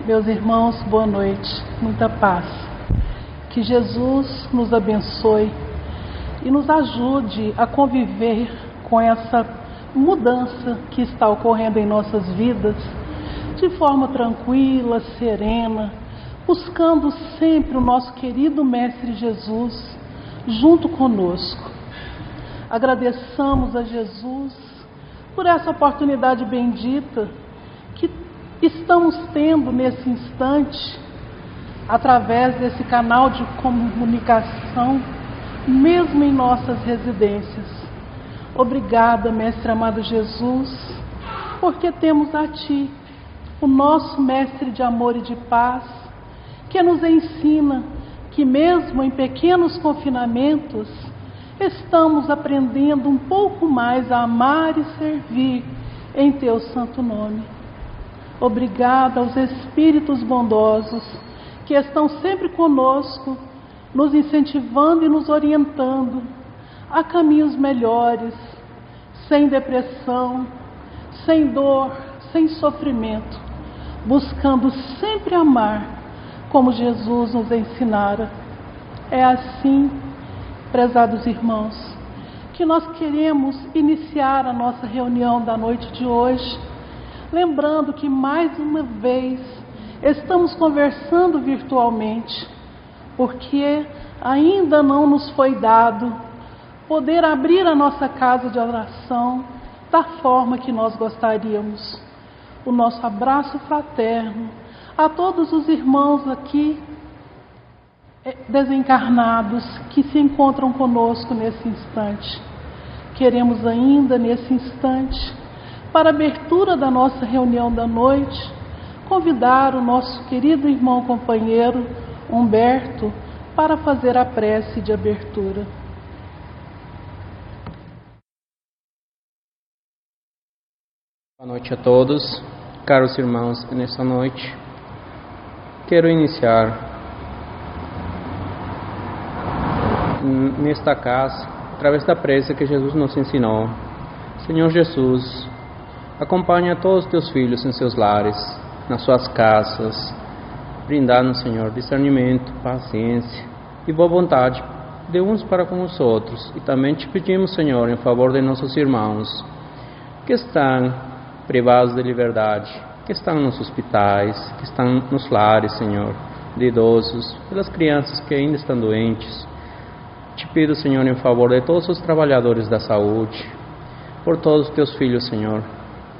Meus irmãos, boa noite, muita paz. Que Jesus nos abençoe e nos ajude a conviver com essa mudança que está ocorrendo em nossas vidas de forma tranquila, serena, buscando sempre o nosso querido Mestre Jesus junto conosco. Agradeçamos a Jesus por essa oportunidade bendita que estamos tendo nesse instante, através desse canal de comunicação, mesmo em nossas residências. Obrigada, Mestre amado Jesus, porque temos a Ti, o nosso Mestre de amor e de paz, que nos ensina que mesmo em pequenos confinamentos, estamos aprendendo um pouco mais a amar e servir em Teu santo nome. Obrigada aos Espíritos bondosos que estão sempre conosco, nos incentivando e nos orientando a caminhos melhores, sem depressão, sem dor, sem sofrimento, buscando sempre amar como Jesus nos ensinara. É assim, prezados irmãos, que nós queremos iniciar a nossa reunião da noite de hoje, lembrando que mais uma vez estamos conversando virtualmente, porque ainda não nos foi dado poder abrir a nossa casa de oração da forma que nós gostaríamos. O nosso abraço fraterno a todos os irmãos aqui desencarnados que se encontram conosco nesse instante. Queremos ainda nesse instante, para a abertura da nossa reunião da noite, convidar o nosso querido irmão companheiro Humberto para fazer a prece de abertura. Boa noite a todos, caros irmãos. Nessa noite quero iniciar nesta casa através da prece que Jesus nos ensinou. Senhor Jesus, acompanha todos os teus filhos em seus lares, nas suas casas, brindando, Senhor, discernimento, paciência e boa vontade de uns para com os outros. E também te pedimos, Senhor, em favor de nossos irmãos que estão privados de liberdade, que estão nos hospitais, que estão nos lares, Senhor, de idosos, pelas crianças que ainda estão doentes. Te pido, Senhor, em favor de todos os trabalhadores da saúde, por todos os teus filhos, Senhor,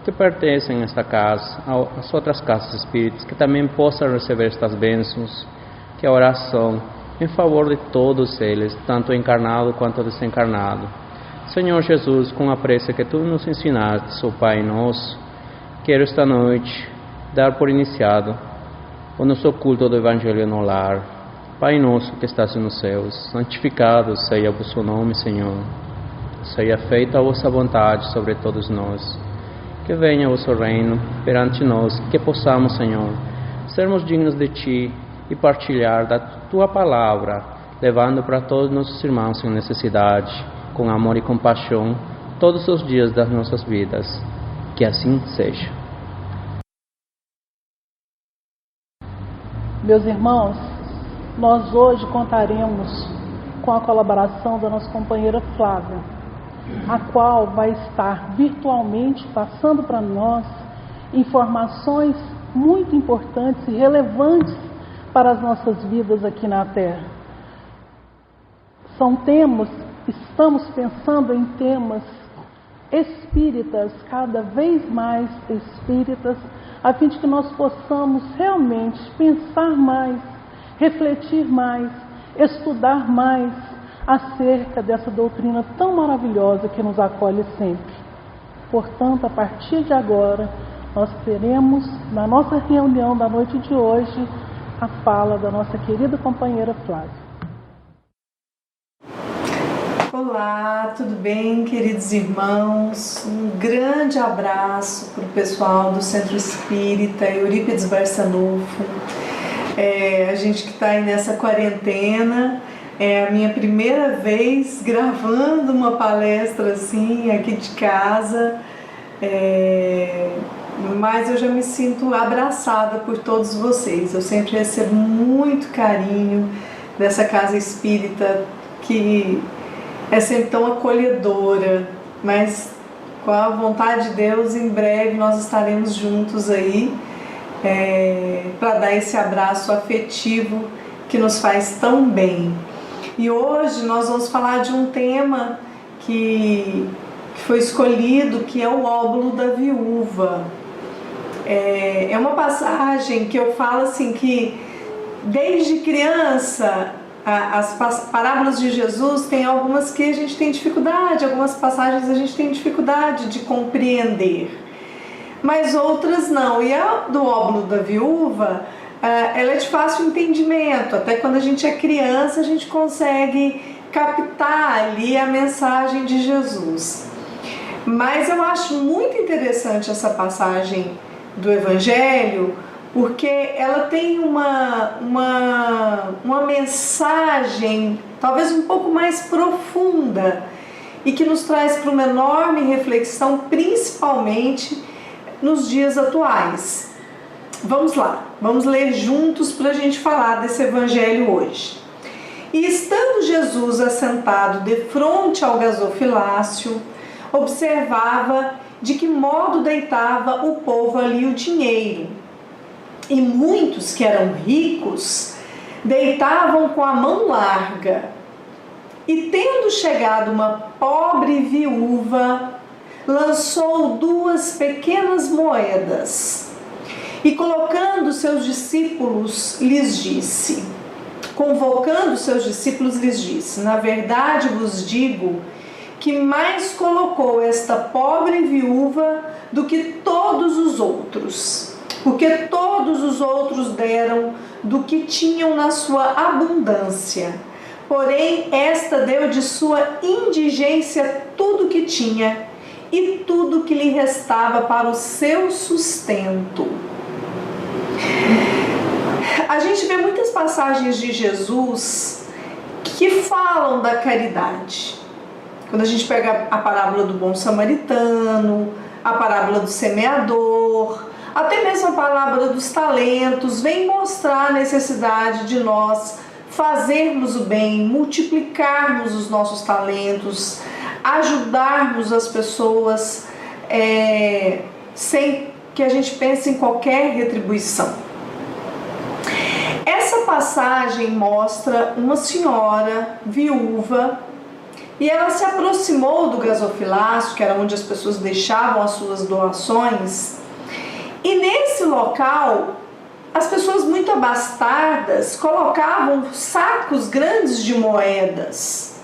que pertencem a esta casa, às outras casas espíritas, que também possam receber estas bênçãos, que a oração em favor de todos eles, tanto encarnado quanto desencarnado. Senhor Jesus, com a prece que Tu nos ensinaste, ó Pai nosso, quero esta noite dar por iniciado o nosso culto do Evangelho no lar. Pai nosso que estás nos céus, santificado seja o vosso nome, Senhor. Seja feita a vossa vontade sobre todos nós. Que venha o vosso reino perante nós, que possamos, Senhor, sermos dignos de Ti e partilhar da Tua palavra, levando para todos nossos irmãos em necessidade, com amor e compaixão, todos os dias das nossas vidas. Que assim seja. Meus irmãos, nós hoje contaremos com a colaboração da nossa companheira Flávia, a qual vai estar virtualmente passando para nós informações muito importantes e relevantes para as nossas vidas aqui na Terra. Estamos pensando em temas espíritas, cada vez mais espíritas, a fim de que nós possamos realmente pensar mais, refletir mais, estudar mais acerca dessa doutrina tão maravilhosa que nos acolhe sempre. Portanto, a partir de agora, nós teremos, na nossa reunião da noite de hoje, a fala da nossa querida companheira Flávia. Olá, tudo bem, queridos irmãos? Um grande abraço para o pessoal do Centro Espírita Eurípides Barçanufo. A gente que está aí nessa quarentena, é a minha primeira vez gravando uma palestra assim aqui de casa. mas eu já me sinto abraçada por todos vocês. Eu sempre recebo muito carinho dessa casa espírita, que é sempre tão acolhedora, mas com a vontade de Deus, em breve nós estaremos juntos aí para dar esse abraço afetivo que nos faz tão bem. E hoje nós vamos falar de um tema que foi escolhido, que é o óbolo da viúva. É uma passagem que eu falo assim, que desde criança as parábolas de Jesus tem algumas que a gente tem dificuldade, algumas passagens a gente tem dificuldade de compreender, mas outras não. E a do óbolo da viúva, ela é de fácil entendimento. Até quando a gente é criança, a gente consegue captar ali a mensagem de Jesus. Mas eu acho muito interessante essa passagem do Evangelho, porque ela tem uma mensagem talvez um pouco mais profunda e que nos traz para uma enorme reflexão, principalmente nos dias atuais. Vamos lá, vamos ler juntos para a gente falar desse Evangelho hoje. E estando Jesus assentado defronte ao gasofilácio, observava de que modo deitava o povo ali o dinheiro. E muitos que eram ricos deitavam com a mão larga. E tendo chegado uma pobre viúva, lançou 2 pequenas moedas. E convocando seus discípulos, lhes disse: na verdade vos digo que mais colocou esta pobre viúva do que todos os outros, porque todos os outros deram do que tinham na sua abundância, porém esta deu de sua indigência tudo que tinha e tudo que lhe restava para o seu sustento. A gente vê muitas passagens de Jesus que falam da caridade. Quando a gente pega a parábola do bom samaritano, a parábola do semeador, até mesmo a parábola dos talentos, vem mostrar a necessidade de nós fazermos o bem, multiplicarmos os nossos talentos, ajudarmos as pessoas sem que a gente pense em qualquer retribuição. Essa passagem mostra uma senhora viúva e ela se aproximou do gasofilácio, que era onde as pessoas deixavam as suas doações, e nesse local as pessoas muito abastadas colocavam sacos grandes de moedas.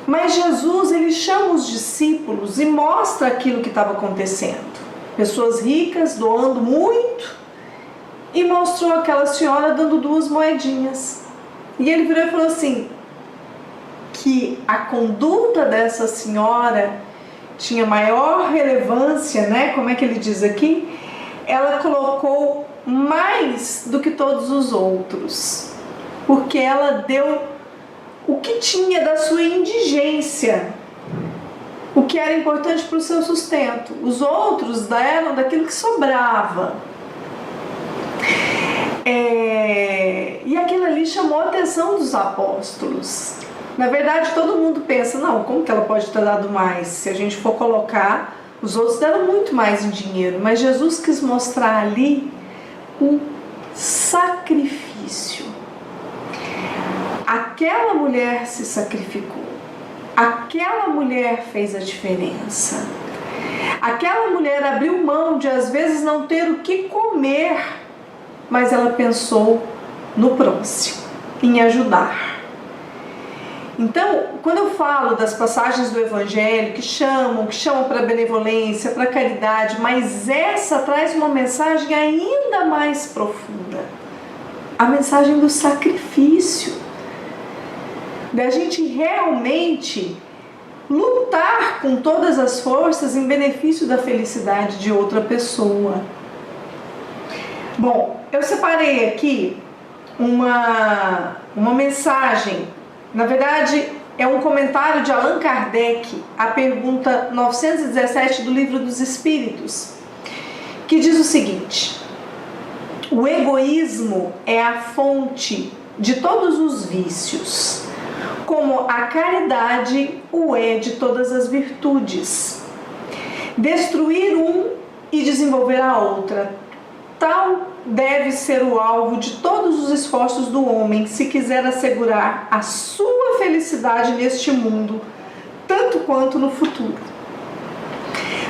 Mas Jesus, ele chama os discípulos e mostra aquilo que estava acontecendo. Pessoas ricas doando muito, e mostrou aquela senhora dando 2 moedinhas. E ele virou e falou assim, que a conduta dessa senhora tinha maior relevância, né? Como é que ele diz aqui? Ela colocou mais do que todos os outros, porque ela deu o que tinha da sua indigência, o que era importante para o seu sustento. Os outros deram daquilo que sobrava. E aquilo ali chamou a atenção dos apóstolos. Na verdade, todo mundo pensa, não, como que ela pode ter dado mais? Se a gente for colocar, os outros deram muito mais em dinheiro. Mas Jesus quis mostrar ali o sacrifício. Aquela mulher se sacrificou. Aquela mulher fez a diferença. Aquela mulher abriu mão de, às vezes, não ter o que comer, mas ela pensou no próximo, em ajudar. Então, quando eu falo das passagens do Evangelho que chamam para a benevolência, para a caridade, mas essa traz uma mensagem ainda mais profunda. A mensagem do sacrifício. Da gente realmente lutar com todas as forças em benefício da felicidade de outra pessoa. Bom, eu separei aqui uma mensagem. Na verdade, é um comentário de Allan Kardec, a pergunta 917 do Livro dos Espíritos. que diz o seguinte: o egoísmo é a fonte de todos os vícios, como a caridade o é de todas as virtudes. Destruir um e desenvolver a outra, tal deve ser o alvo de todos os esforços do homem se quiser assegurar a sua felicidade neste mundo, tanto quanto no futuro.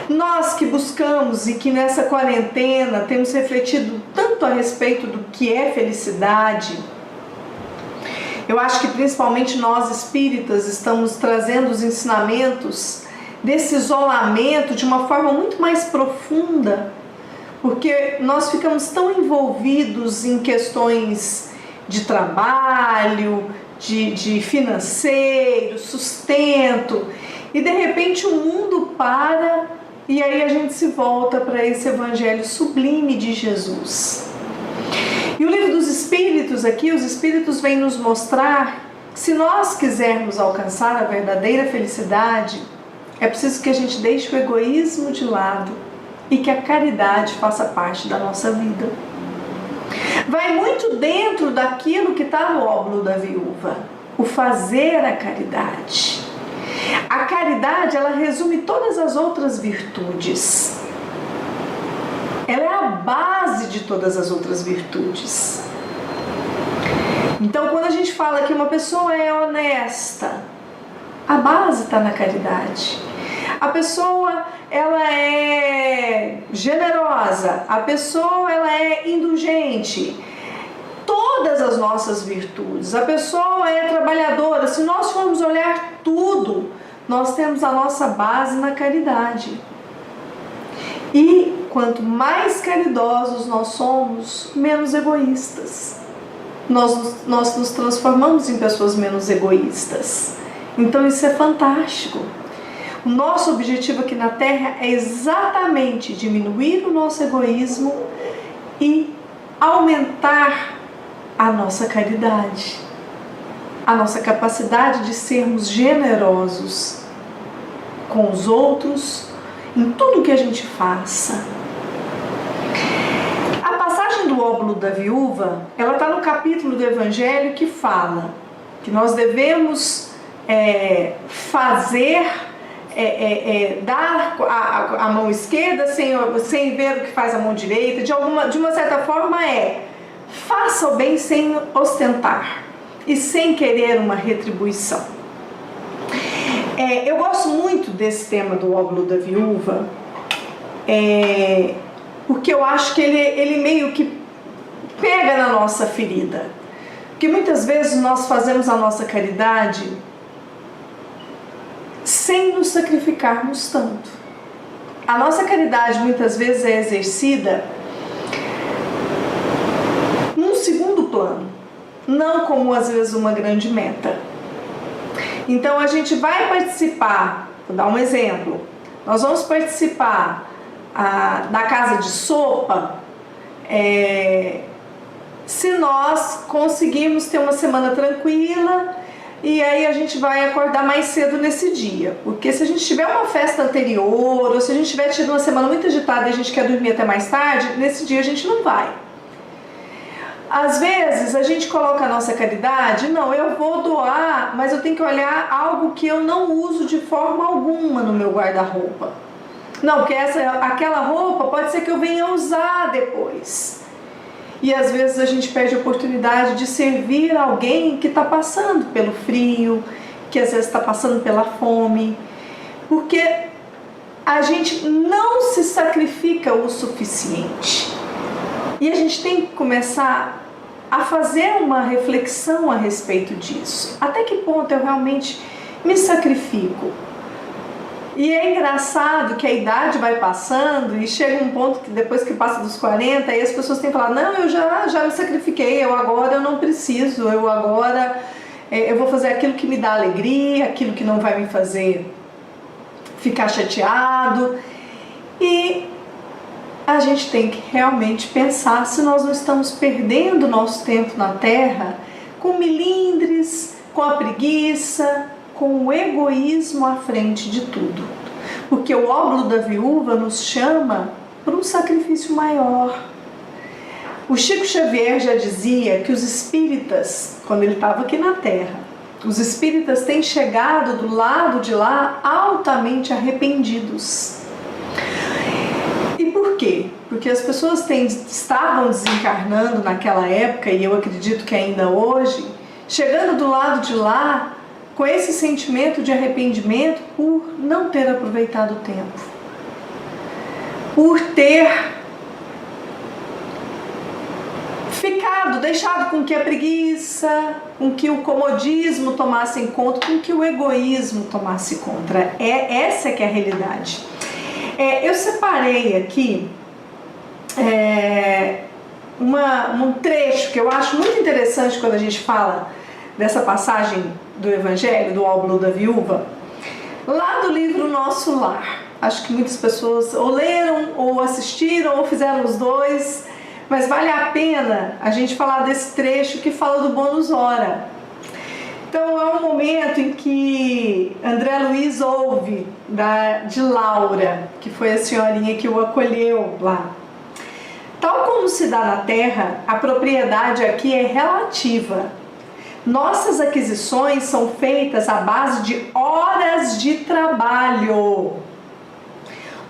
Nós que buscamos e que nessa quarentena temos refletido tanto a respeito do que é felicidade, eu acho que principalmente nós espíritas estamos trazendo os ensinamentos desse isolamento de uma forma muito mais profunda, porque nós ficamos tão envolvidos em questões de trabalho, de financeiro, sustento, e de repente o mundo para e aí a gente se volta para esse evangelho sublime de Jesus. E o livro dos Espíritos aqui, os Espíritos vêm nos mostrar que se nós quisermos alcançar a verdadeira felicidade, é preciso que a gente deixe o egoísmo de lado e que a caridade faça parte da nossa vida. Vai muito dentro daquilo que está no óbolo da viúva, o fazer a caridade. A caridade, ela resume todas as outras virtudes. Ela é a base de todas as outras virtudes. Então, quando a gente fala que uma pessoa é honesta, a base está na caridade. A pessoa, ela é generosa, a pessoa, ela é indulgente. Todas as nossas virtudes, a pessoa é trabalhadora. Se nós formos olhar tudo, nós temos a nossa base na caridade. E quanto mais caridosos nós somos, menos egoístas. Nós nos transformamos em pessoas menos egoístas. Então isso é fantástico. O nosso objetivo aqui na Terra é exatamente diminuir o nosso egoísmo e aumentar a nossa caridade, a nossa capacidade de sermos generosos com os outros, em tudo que a gente faça. A passagem do óbolo da viúva, ela está no capítulo do Evangelho que fala que nós devemos dar a mão esquerda sem ver o que faz a mão direita. De uma certa forma faça o bem sem ostentar e sem querer uma retribuição. Eu gosto muito desse tema do óbolo da viúva, porque eu acho que ele meio que pega na nossa ferida. Porque muitas vezes nós fazemos a nossa caridade sem nos sacrificarmos tanto. A nossa caridade muitas vezes é exercida num segundo plano, não como às vezes uma grande meta. Então a gente vai participar, vou dar um exemplo, nós vamos participar da casa de sopa, se nós conseguirmos ter uma semana tranquila, e aí a gente vai acordar mais cedo nesse dia. Porque se a gente tiver uma festa anterior, ou se a gente tiver tido uma semana muito agitada e a gente quer dormir até mais tarde, nesse dia a gente não vai. Às vezes a gente coloca a nossa caridade, não, eu vou doar, mas eu tenho que olhar algo que eu não uso de forma alguma no meu guarda-roupa. Não, porque aquela roupa pode ser que eu venha usar depois. E às vezes a gente perde a oportunidade de servir alguém que está passando pelo frio, que às vezes está passando pela fome, porque a gente não se sacrifica o suficiente. E a gente tem que começar a fazer uma reflexão a respeito disso. Até que ponto eu realmente me sacrifico? E é engraçado que a idade vai passando e chega um ponto que depois que passa dos 40, aí as pessoas têm que falar, não, eu já me sacrifiquei, eu não preciso, eu vou fazer aquilo que me dá alegria, aquilo que não vai me fazer ficar chateado. E a gente tem que realmente pensar se nós não estamos perdendo o nosso tempo na Terra com milindres, com a preguiça, com o egoísmo à frente de tudo. Porque o óbolo da viúva nos chama para um sacrifício maior. O Chico Xavier já dizia que os espíritas, quando ele estava aqui na Terra, os espíritas têm chegado do lado de lá altamente arrependidos. E por quê? Porque as pessoas estavam desencarnando naquela época, e eu acredito que ainda hoje, chegando do lado de lá com esse sentimento de arrependimento por não ter aproveitado o tempo, por ter deixado com que a preguiça, com que o comodismo tomasse em conta, com que o egoísmo tomasse conta. Essa que é a realidade. Eu separei aqui um trecho que eu acho muito interessante quando a gente fala dessa passagem do Evangelho, do óbolo da viúva, lá do livro Nosso Lar. Acho que muitas pessoas ou leram, ou assistiram, ou fizeram os dois, mas vale a pena a gente falar desse trecho que fala do bônus hora. Então é um momento em que André Luiz ouve de Laura, que foi a senhorinha que o acolheu lá. Tal como se dá na Terra, a propriedade aqui é relativa. Nossas aquisições são feitas à base de horas de trabalho.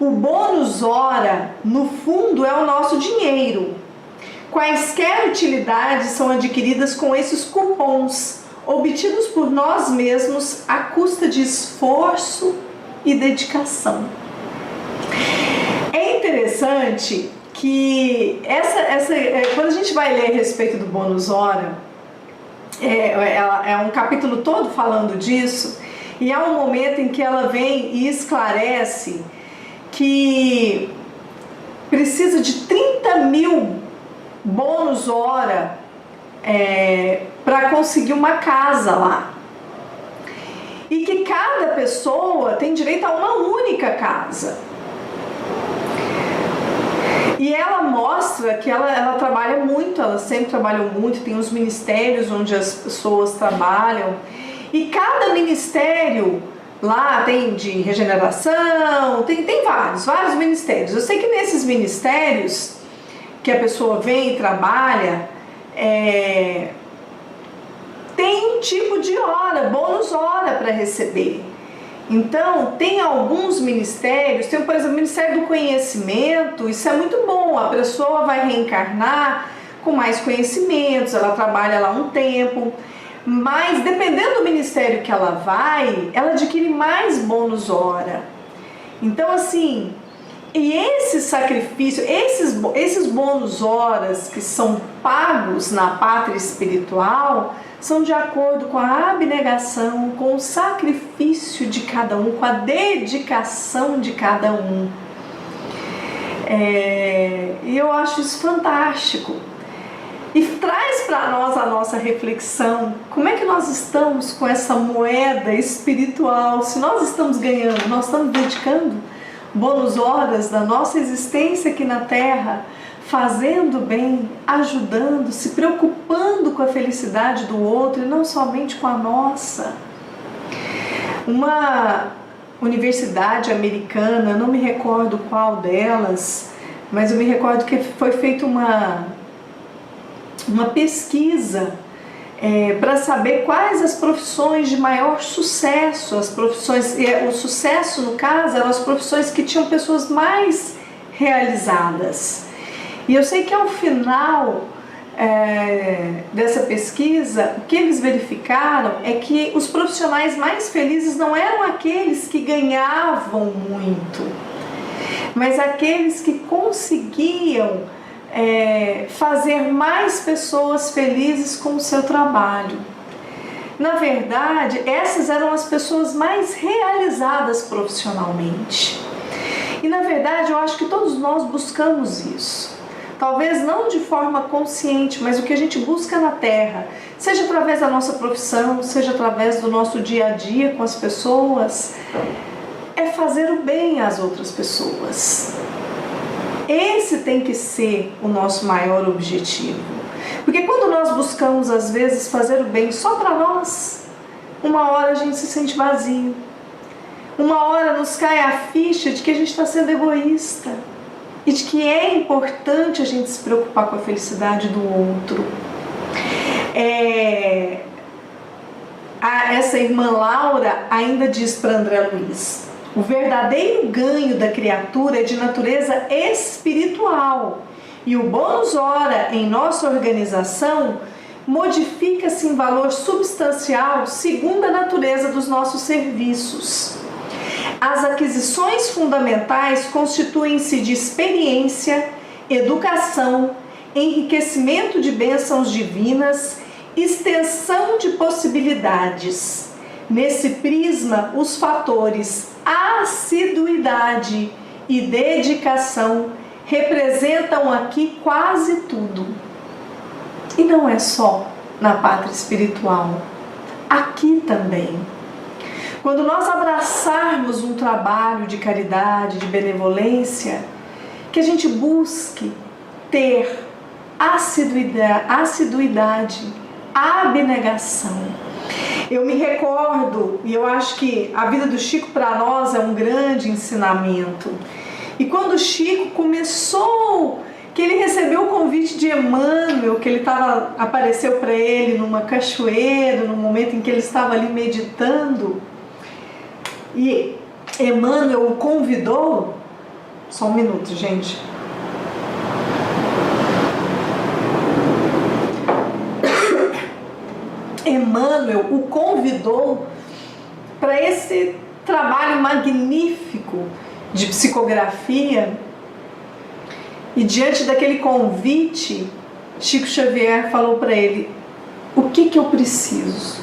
O bônus hora, no fundo, é o nosso dinheiro. Quaisquer utilidades são adquiridas com esses cupons, obtidos por nós mesmos à custa de esforço e dedicação. É interessante que quando a gente vai ler a respeito do bônus hora, é um capítulo todo falando disso, e há um momento em que ela vem e esclarece que precisa de 30 mil bônus hora para conseguir uma casa lá, e que cada pessoa tem direito a uma única casa. E ela mostra que ela trabalha muito, ela sempre trabalhou muito, tem os ministérios onde as pessoas trabalham, e cada ministério lá tem de regeneração, tem vários ministérios. Eu sei que nesses ministérios que a pessoa vem e trabalha, tem um tipo de hora, bônus hora para receber. Então, tem alguns ministérios, tem, por exemplo, o Ministério do Conhecimento. Isso é muito bom, a pessoa vai reencarnar com mais conhecimentos, ela trabalha lá um tempo, mas dependendo do ministério que ela vai, ela adquire mais bônus hora. Então, assim, e esse sacrifício, esses bônus horas que são pagos na pátria espiritual, são de acordo com a abnegação, com o sacrifício de cada um, com a dedicação de cada um. E eu acho isso fantástico. E traz para nós a nossa reflexão. Como é que nós estamos com essa moeda espiritual? Se nós estamos ganhando, nós estamos dedicando bônus horas da nossa existência aqui na Terra, fazendo bem, ajudando, se preocupando com a felicidade do outro e não somente com a nossa. Uma universidade americana, não me recordo qual delas, mas eu me recordo que foi feita uma pesquisa para saber quais as profissões de maior sucesso. O sucesso, no caso, eram as profissões que tinham pessoas mais realizadas. E eu sei que ao final dessa pesquisa, o que eles verificaram é que os profissionais mais felizes não eram aqueles que ganhavam muito, mas aqueles que conseguiam fazer mais pessoas felizes com o seu trabalho. Na verdade, essas eram as pessoas mais realizadas profissionalmente. E na verdade, eu acho que todos nós buscamos isso. Talvez não de forma consciente, mas o que a gente busca na Terra, seja através da nossa profissão, seja através do nosso dia a dia com as pessoas, é fazer o bem às outras pessoas. Esse tem que ser o nosso maior objetivo. Porque quando nós buscamos, às vezes, fazer o bem só para nós, uma hora a gente se sente vazio. Uma hora nos cai a ficha de que a gente está sendo egoísta. e de que é importante a gente se preocupar com a felicidade do outro. Essa irmã Laura ainda diz para André Luiz: o verdadeiro ganho da criatura é de natureza espiritual, e o bônus hora em nossa organização modifica-se em valor substancial segundo a natureza dos nossos serviços. As aquisições fundamentais constituem-se de experiência, educação, enriquecimento de bênçãos divinas, extensão de possibilidades. Nesse prisma, os fatores assiduidade e dedicação representam aqui quase tudo. E não é só na pátria espiritual, aqui também. Quando nós abraçarmos um trabalho de caridade, de benevolência, que a gente busque ter assiduidade, abnegação. Eu me recordo, e eu acho que a vida do Chico para nós é um grande ensinamento. E quando o Chico começou, que ele recebeu o convite de Emmanuel, que ele apareceu para ele numa cachoeira, no momento em que ele estava ali meditando, e Emmanuel o convidou. Só um minuto, gente. Emmanuel o convidou para esse trabalho magnífico de psicografia, e diante daquele convite, Chico Xavier falou para ele: o que eu preciso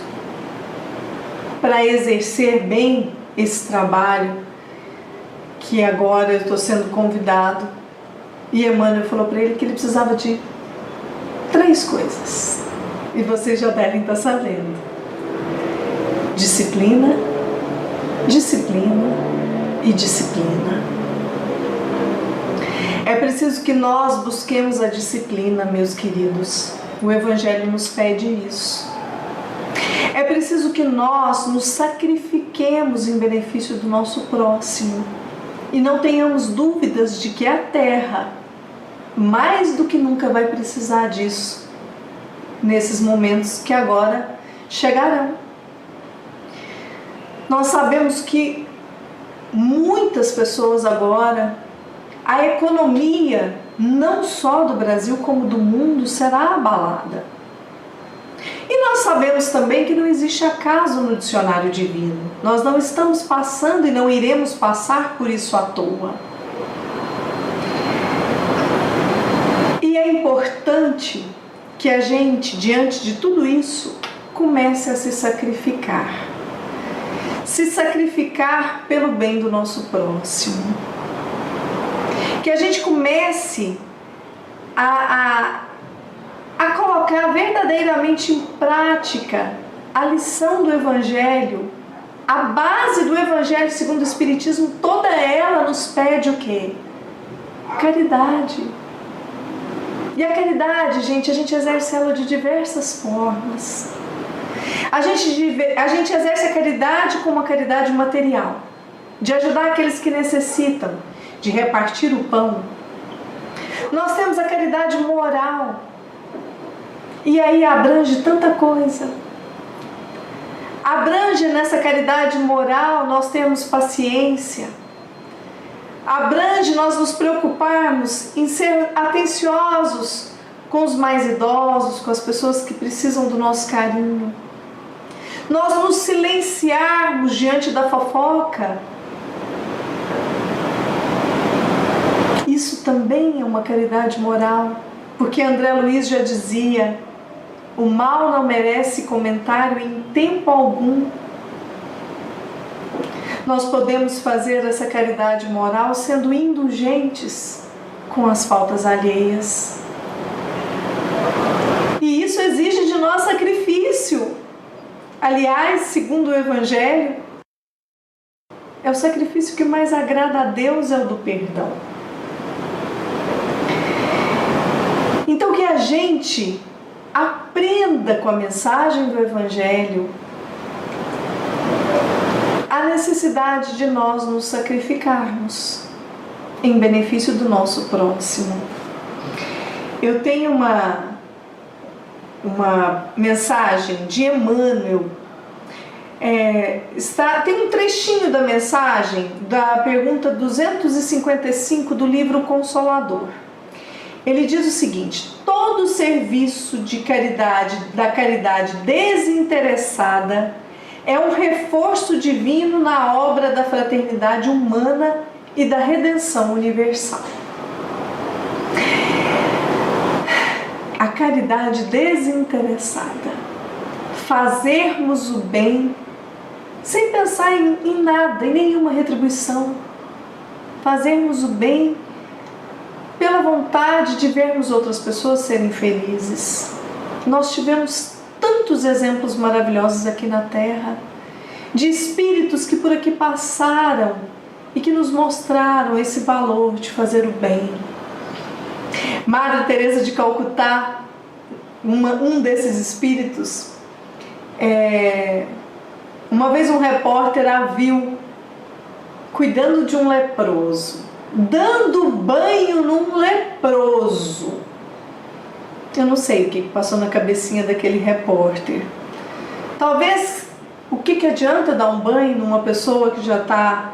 para exercer bem esse trabalho que agora eu estou sendo convidado? E Emmanuel falou para ele que ele precisava de 3 coisas, e vocês já devem estar sabendo: disciplina, disciplina e disciplina. É preciso que nós busquemos a disciplina, meus queridos. O Evangelho nos pede isso. É preciso que nós nos sacrifiquemos em benefício do nosso próximo e não tenhamos dúvidas de que a Terra, mais do que nunca, vai precisar disso nesses momentos que agora chegarão. Nós sabemos que muitas pessoas agora, a economia não só do Brasil como do mundo será abalada. E nós sabemos também que não existe acaso no dicionário divino. Nós não estamos passando e não iremos passar por isso à toa. E é importante que a gente, diante de tudo isso, comece a se sacrificar. Se sacrificar pelo bem do nosso próximo. Que a gente comece a colocar verdadeiramente em prática a lição do Evangelho, a base do Evangelho segundo o Espiritismo. Toda ela nos pede o quê? Caridade. E a caridade, gente, a gente exerce ela de diversas formas. A gente exerce a caridade como a caridade material, de ajudar aqueles que necessitam, de repartir o pão. Nós temos a caridade moral, e aí abrange tanta coisa. Abrange nessa caridade moral nós termos paciência. Abrange nós nos preocuparmos em ser atenciosos com os mais idosos, com as pessoas que precisam do nosso carinho. Nós nos silenciarmos diante da fofoca. Isso também é uma caridade moral, porque André Luiz já dizia: o mal não merece comentário em tempo algum. Nós podemos fazer essa caridade moral sendo indulgentes com as faltas alheias. E isso exige de nós sacrifício. Aliás, segundo o Evangelho, é o sacrifício que mais agrada a Deus, é o do perdão. Então que a gente aprenda com a mensagem do Evangelho a necessidade de nós nos sacrificarmos. em benefício do nosso próximo. Eu tenho uma mensagem de Emmanuel. Tem um trechinho da mensagem da pergunta 255 do livro Consolador. Ele diz o seguinte: todo serviço de caridade, da caridade desinteressada, é um reforço divino na obra da fraternidade humana e da redenção universal. A caridade desinteressada, fazermos o bem sem pensar em nada, em nenhuma retribuição, fazermos o bem pela vontade de vermos outras pessoas serem felizes. Nós tivemos tantos exemplos maravilhosos aqui na Terra, de espíritos que por aqui passaram e que nos mostraram esse valor de fazer o bem. Madre Teresa de Calcutá, um desses espíritos, uma vez um repórter a viu cuidando de um leproso, dando banho num leproso. Eu não sei o que passou na cabecinha daquele repórter. Talvez, o que adianta dar um banho numa pessoa que já está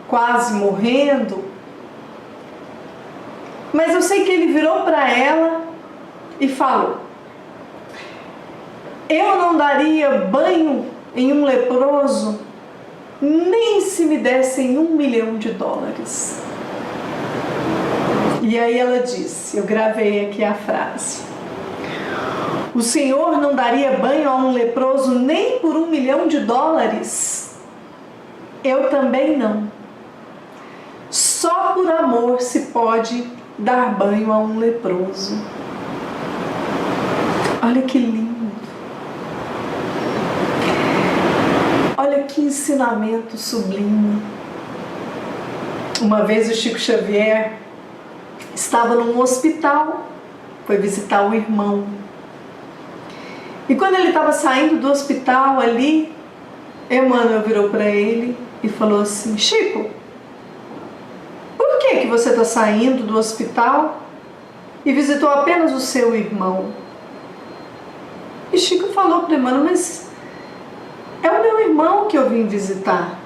quase morrendo? Mas eu sei que ele virou para ela e falou: eu não daria banho em um leproso nem se me dessem $1 milhão. E aí ela disse, eu gravei aqui a frase: o Senhor não daria banho a um leproso nem por $1 milhão? Eu também não. Só por amor se pode dar banho a um leproso. Olha que lindo. Olha que ensinamento sublime. Uma vez o Chico Xavier estava num hospital, foi visitar o irmão. E quando ele estava saindo do hospital ali, Emmanuel virou para ele e falou assim: Chico, por que você está saindo do hospital e visitou apenas o seu irmão? E Chico falou para Emmanuel: mas é o meu irmão que eu vim visitar.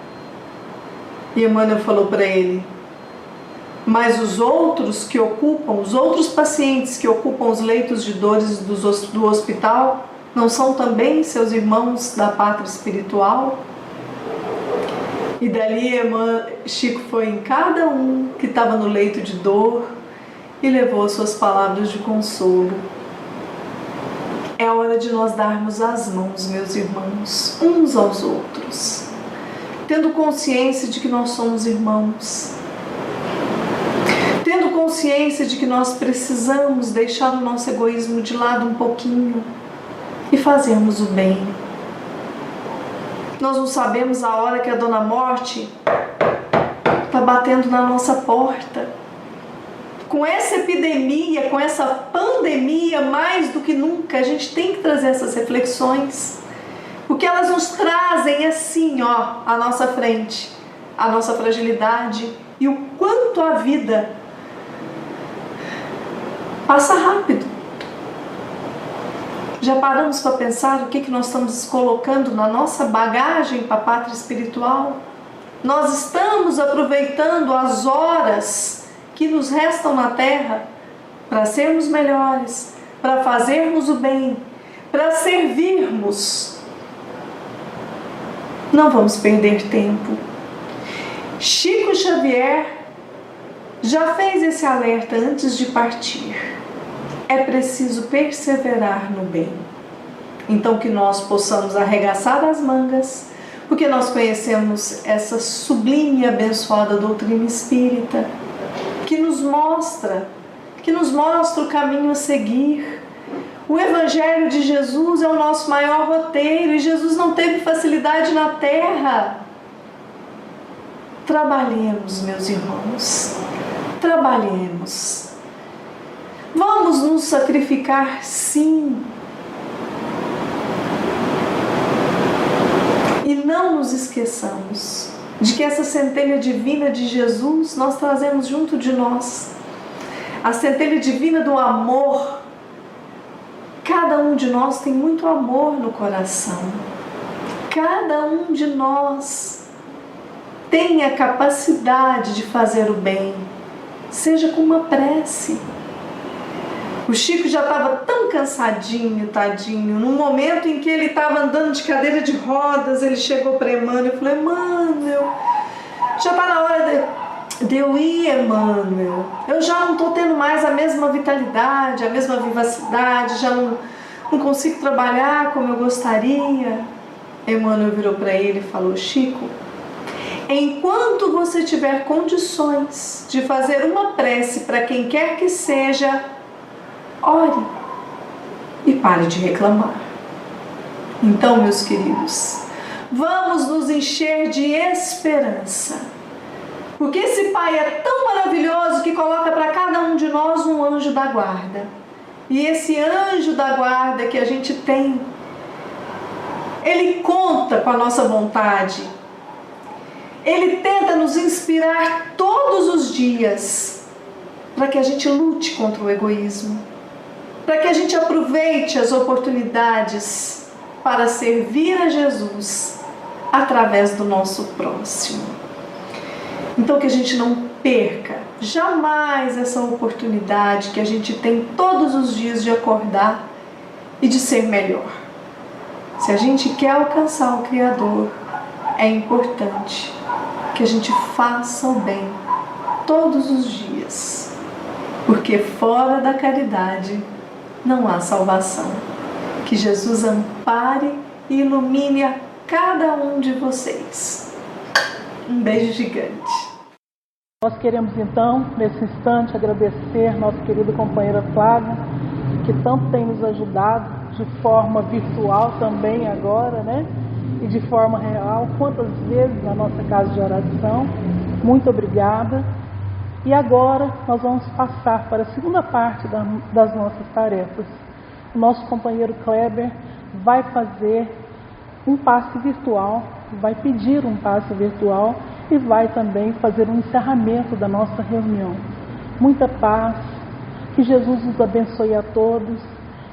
E Emmanuel falou para ele: mas os outros pacientes que ocupam os leitos de dores do hospital, não são também seus irmãos da pátria espiritual? E dali Chico foi em cada um que estava no leito de dor e levou as suas palavras de consolo. É hora de nós darmos as mãos, meus irmãos, uns aos outros, tendo consciência de que nós somos irmãos, tendo consciência de que nós precisamos deixar o nosso egoísmo de lado um pouquinho e fazermos o bem. Nós não sabemos a hora que a Dona Morte está batendo na nossa porta. Com essa epidemia, com essa pandemia, mais do que nunca, a gente tem que trazer essas reflexões, porque elas nos trazem assim, à nossa frente, a nossa fragilidade e o quanto a vida passa rápido. Já paramos para pensar o que nós estamos colocando na nossa bagagem para a pátria espiritual? Nós estamos aproveitando as horas que nos restam na Terra para sermos melhores, para fazermos o bem, para servirmos. Não vamos perder tempo. Chico Xavier já fez esse alerta antes de partir. É preciso perseverar no bem. Então que nós possamos arregaçar as mangas, porque nós conhecemos essa sublime e abençoada doutrina espírita, que nos mostra o caminho a seguir. O Evangelho de Jesus é o nosso maior roteiro e Jesus não teve facilidade na terra. Trabalhemos, meus irmãos, trabalhemos. Vamos nos sacrificar, sim. E não nos esqueçamos de que essa centelha divina de Jesus nós trazemos junto de nós. A centelha divina do amor. Cada um de nós tem muito amor no coração. Cada um de nós tem a capacidade de fazer o bem, seja com uma prece. O Chico já estava tão cansadinho, tadinho. Num momento em que ele estava andando de cadeira de rodas, ele chegou para Emmanuel e falou: Emmanuel, já está na hora de eu ir, Emmanuel. Eu já não estou tendo mais a mesma vitalidade, a mesma vivacidade, já não consigo trabalhar como eu gostaria. Emmanuel virou para ele e falou: Chico, enquanto você tiver condições de fazer uma prece para quem quer que seja, ore e pare de reclamar. Então, meus queridos, vamos nos encher de esperança, porque esse Pai é tão maravilhoso que coloca para cada um de nós um anjo da guarda. E esse anjo da guarda que a gente tem, ele conta com a nossa vontade. Ele tenta nos inspirar todos os dias para que a gente lute contra o egoísmo, para que a gente aproveite as oportunidades para servir a Jesus através do nosso próximo. Então que a gente não perca jamais essa oportunidade que a gente tem todos os dias de acordar e de ser melhor. Se a gente quer alcançar o Criador, é importante que a gente faça o bem todos os dias, porque fora da caridade não há salvação. Que Jesus ampare e ilumine a cada um de vocês. Um beijo gigante. Nós queremos então, nesse instante, agradecer nossa querida companheira Flávia, que tanto tem nos ajudado de forma virtual também agora, né? E de forma real, quantas vezes na nossa casa de oração. Muito obrigada. E agora nós vamos passar para a segunda parte das nossas tarefas. O nosso companheiro Kleber vai fazer um passe virtual, vai pedir um passe virtual e vai também fazer um encerramento da nossa reunião. Muita paz, que Jesus nos abençoe a todos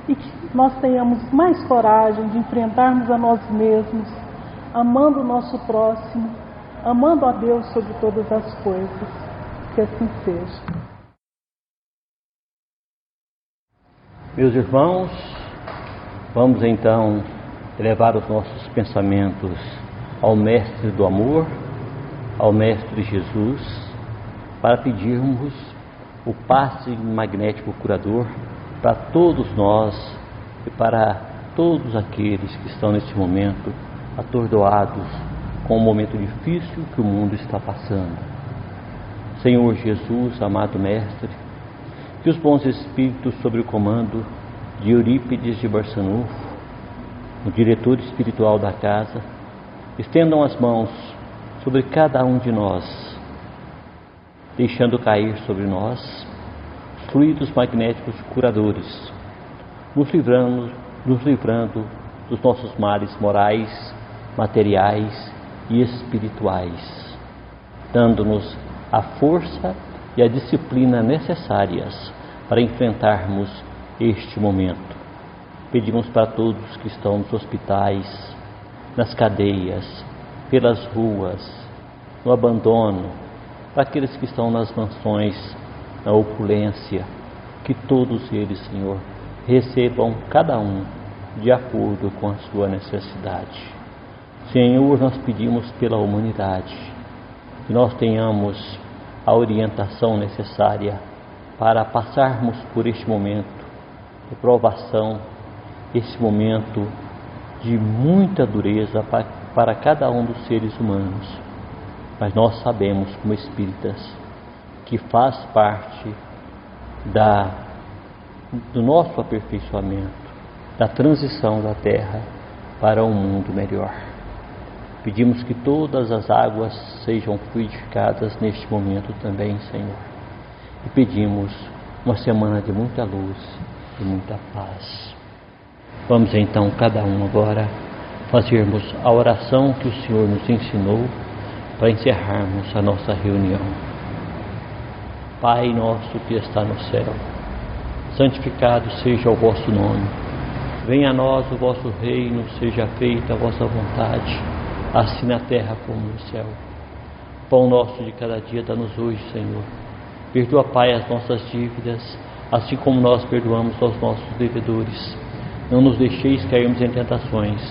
e que nós tenhamos mais coragem de enfrentarmos a nós mesmos, amando o nosso próximo, amando a Deus sobre todas as coisas. Que assim seja. Meus irmãos, vamos então elevar os nossos pensamentos ao Mestre do Amor, ao Mestre Jesus, para pedirmos o passe magnético curador para todos nós e para todos aqueles que estão neste momento atordoados com o momento difícil que o mundo está passando. Senhor Jesus, amado Mestre, que os bons espíritos sob o comando de Eurípides de Barçanufo, o diretor espiritual da casa, estendam as mãos sobre cada um de nós, deixando cair sobre nós os fluidos magnéticos curadores, nos livrando dos nossos males morais, materiais e espirituais, dando-nos a força e a disciplina necessárias para enfrentarmos este momento. Pedimos para todos que estão nos hospitais, nas cadeias, pelas ruas, no abandono, para aqueles que estão nas mansões, na opulência, que todos eles, Senhor, recebam cada um de acordo com a sua necessidade. Senhor, nós pedimos pela humanidade, que nós tenhamos a orientação necessária para passarmos por este momento de provação, este momento de muita dureza para cada um dos seres humanos. Mas nós sabemos, como espíritas, que faz parte do nosso aperfeiçoamento, da transição da Terra para um mundo melhor. Pedimos que todas as águas sejam fluidificadas neste momento também, Senhor. E pedimos uma semana de muita luz e muita paz. Vamos então, cada um agora, fazermos a oração que o Senhor nos ensinou para encerrarmos a nossa reunião. Pai nosso que está no céu, santificado seja o vosso nome. Venha a nós o vosso reino, seja feita a vossa vontade, assim na terra como no céu. Pão nosso de cada dia dá-nos hoje, Senhor. Perdoa, Pai, as nossas dívidas, assim como nós perdoamos aos nossos devedores. Não nos deixeis cairmos em tentações,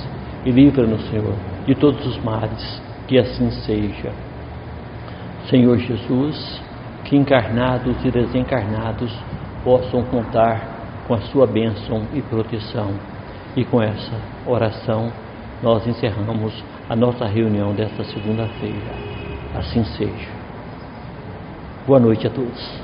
e livra-nos, Senhor, de todos os males, que assim seja. Senhor Jesus, que encarnados e desencarnados possam contar com a sua bênção e proteção. E com essa oração, nós encerramos a nossa reunião desta segunda-feira. Assim seja. Boa noite a todos.